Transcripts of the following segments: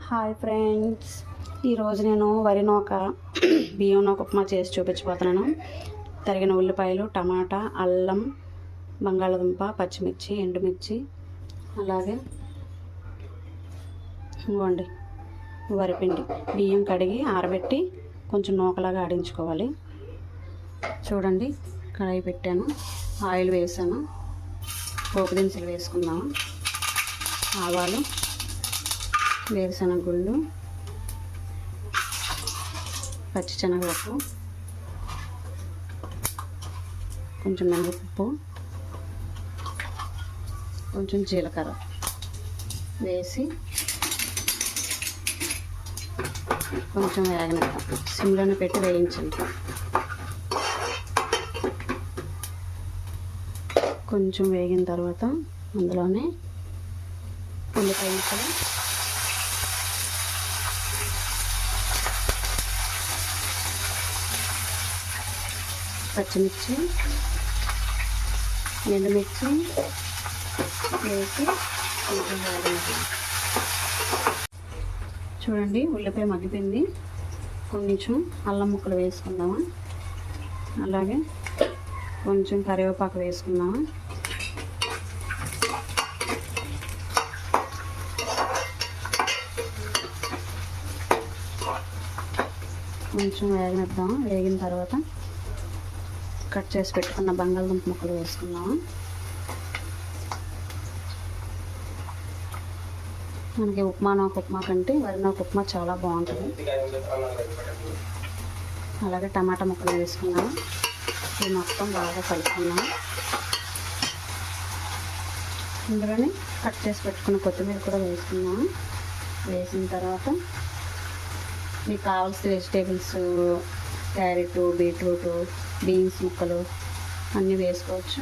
Hi friends, ఈరోజు నేను వరి నూక బియ్యం నూక ఉప్మా చేసి చూపించబోతున్నాను. తరిగిన ఉల్లిపాయలు, టమాటా, అల్లం, బంగాళదుంప, పచ్చిమిర్చి, ఎండుమిర్చి, అలాగే ఇవ్వండి వరిపిండి. బియ్యం కడిగి ఆరబెట్టి కొంచెం నూకలాగా ఆడించుకోవాలి. చూడండి, కడాయి పెట్టాను, ఆయిల్ వేసాను, పోపు దినుసులు వేసుకుందాము. ఆవాలు, వేరుశనగ గుళ్ళు, పచ్చిశనగపప్పు, కొంచెం మినపప్పు, కొంచెం జీలకర్ర వేసి కొంచెం వేగనిద్దాం. సిమ్లోనే పెట్టి వేయించండి. కొంచెం వేగిన తర్వాత అందులోనే ఉల్లిపాయ ముక్కలు, పచ్చిమిర్చి, ఎండుమిర్చి వేసి కొంచెం వేగనిద్దాం. చూడండి, ఉల్లిపాయ మగ్గిపోయింది. కొంచెం అల్లం ముక్కలు వేసుకుందాము. అలాగే కొంచెం కరివేపాకు వేసుకుందాము. కొంచెం వేగనిద్దాం. వేగిన తర్వాత కట్ చేసి పెట్టుకున్న బంగాళదుంప ముక్కలు వేసుకుందాము. మనకి ఉప్మా కంటే వరి నూక ఉప్మా చాలా బాగుంటుంది. అలాగే టమాటా ముక్కలు వేసుకున్నాము. ఇది మొత్తం బాగా కలుపుకున్నాము. ఇందులోనే కట్ చేసి పెట్టుకున్న కొత్తిమీర కూడా వేసుకున్నాము. వేసిన తర్వాత మీకు కావాల్సిన వెజిటేబుల్స్, క్యారెట్, బీట్రూట్, బీన్స్ ముక్కలు అన్నీ వేసుకోవచ్చు.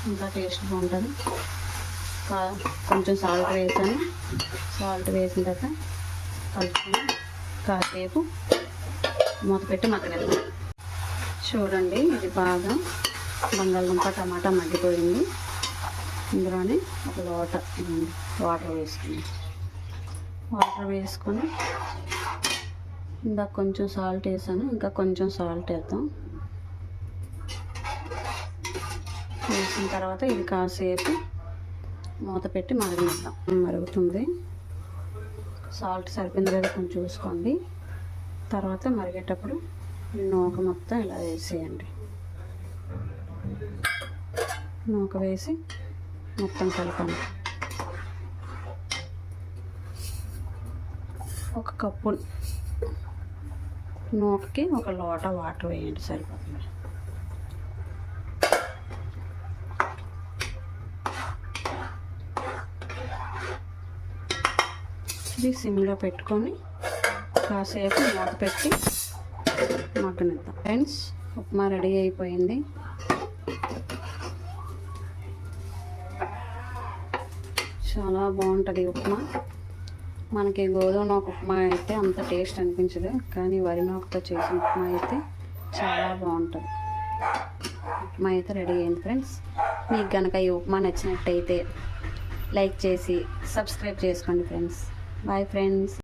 ఇంకా టేస్ట్ బాగుంటుంది. కొంచెం సాల్ట్ వేసాను. సాల్ట్ వేసిన తర్వాత కలుపుకొని కాసేపు మూత పెట్టి మగ్గనిద్దాం. చూడండి, ఇది బాగా బంగాళదుంప, టమాటా మగ్గిపోయింది. ఇందులోనే ఒక వాటర్ వేసుకుని ఇందాక కొంచెం సాల్ట్ వేసాను, ఇంకా కొంచెం సాల్ట్ వేద్దాం. వేసిన తర్వాత ఇది కాసేపు మూత పెట్టి మరగనిద్దాం. మరుగుతుంది. సాల్ట్ సరిపోయింది లేదా కొంచెం చూసుకోండి. తర్వాత మరిగేటప్పుడు నూక మొత్తం ఇలా వేసేయండి. నూక వేసి మొత్తం కలపండి. ఒక కప్పు నూకకి ఒక లోట వాటర్ వేయండి, సరిపోతుంది. ఇది సిమ్లో పెట్టుకొని కాసేపు మూత పెట్టి మగ్గనిద్దాం. ఫ్రెండ్స్, ఉప్మా రెడీ అయిపోయింది. చాలా బాగుంటుంది ఉప్మా. మనకి గోధుమ నూక ఉప్మా అయితే అంత టేస్ట్ అనిపించదు, కానీ వరి నూకతో చేసిన ఉప్మా అయితే చాలా బాగుంటుంది. ఉప్మా అయితే రెడీ అయింది. ఫ్రెండ్స్, మీకు కనుక ఈ ఉప్మా నచ్చినట్టయితే లైక్ చేసి సబ్స్క్రైబ్ చేసుకోండి. Friends, bye friends.